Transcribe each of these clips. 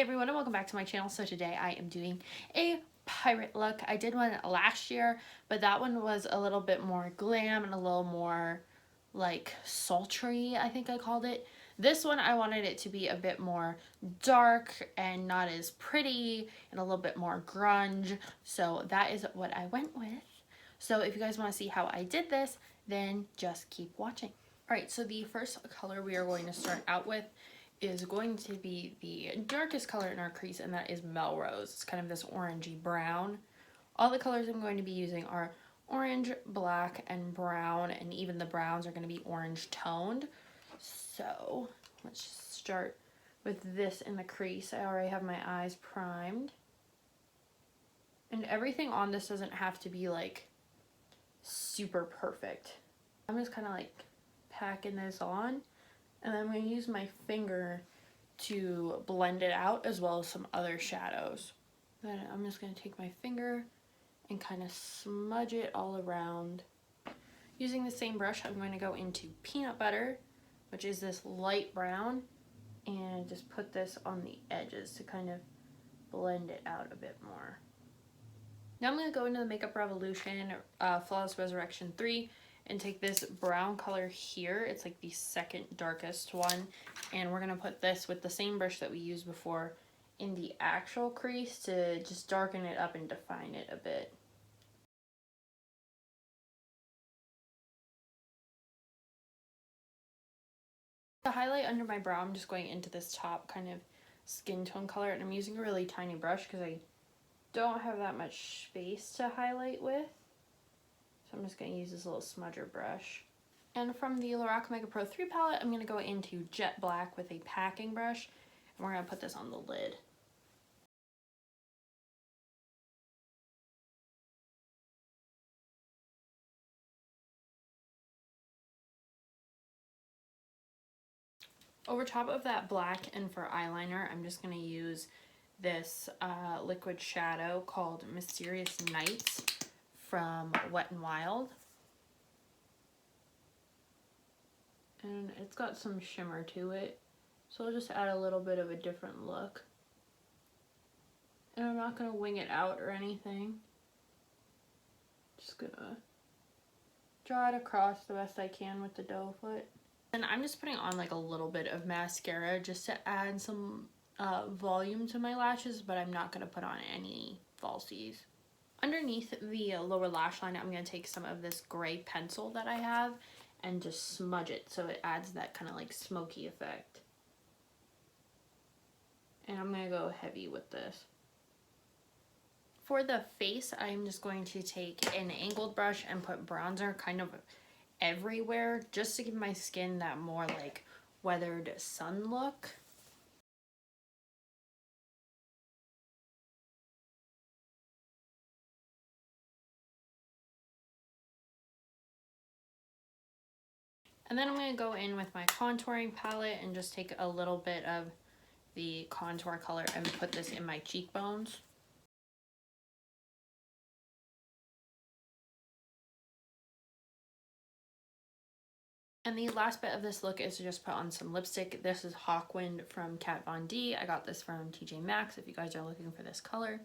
everyone, and welcome back to my channel. So today I am doing a pirate look. I did one last year, but that one was a little bit more glam and a little more like sultry, I think I called it. This one I wanted it to be a bit more dark and not as pretty and a little bit more grunge. So that is what I went with. So if you guys want to see how I did this, then just keep watching. Alright, so the first color we are going to start out with is going to be the darkest color in our crease, and that is Melrose. It's kind of this orangey brown. All the colors I'm going to be using are orange, black, and brown, and even the browns are going to be orange toned. So let's just start with this in the crease. I already have my eyes primed. And everything on this doesn't have to be like super perfect. I'm just kind of like packing this on. And I'm going to use my finger to blend it out as well as some other shadows. Then I'm just going to take my finger and kind of smudge it all around. Using the same brush, I'm going to go into Peanut Butter, which is this light brown, and just put this on the edges to kind of blend it out a bit more. Now I'm going to go into the Makeup Revolution Flawless Resurrection 3 and take this brown color here. It's like the second darkest one, and we're gonna put this with the same brush that we used before in the actual crease to just darken it up and define it a bit. To highlight under my brow, I'm just going into this top kind of skin tone color, and I'm using a really tiny brush because I don't have that much space to highlight with. So I'm just going to use this little smudger brush. And from the Lorac Mega Pro 3 palette, I'm going to go into Jet Black with a packing brush, and we're going to put this on the lid. Over top of that black, and for eyeliner, I'm just going to use this liquid shadow called Mysterious Nights from Wet n Wild. And it's got some shimmer to it, so I'll just add a little bit of a different look. And I'm not going to wing it out or anything. Just going to draw it across the best I can with the doe foot. And I'm just putting on like a little bit of mascara just to add some volume to my lashes, but I'm not going to put on any falsies. Underneath the lower lash line, I'm going to take some of this gray pencil that I have and just smudge it so it adds that kind of like smoky effect. And I'm going to go heavy with this. For the face, I'm just going to take an angled brush and put bronzer kind of everywhere just to give my skin that more like weathered sun look. And then I'm going to go in with my contouring palette and just take a little bit of the contour color and put this in my cheekbones. And the last bit of this look is to just put on some lipstick. This is Hawkwind from Kat Von D. I got this from TJ Maxx if you guys are looking for this color.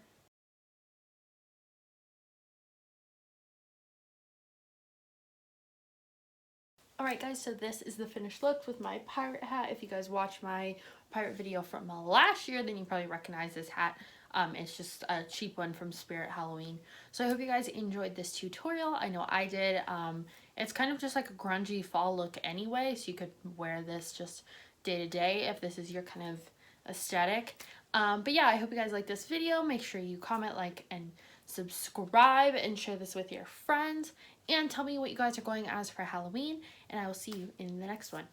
Alright guys, so this is the finished look with my pirate hat. If you guys watched my pirate video from last year, then you probably recognize this hat. It's just a cheap one from Spirit Halloween. So I hope you guys enjoyed this tutorial. I know I did. It's kind of just like a grungy fall look anyway, so you could wear this just day to day if this is your kind of aesthetic. But yeah, I hope you guys like this video. Make sure you comment, like, and subscribe, and share this with your friends. And tell me what you guys are going as for Halloween, and I will see you in the next one.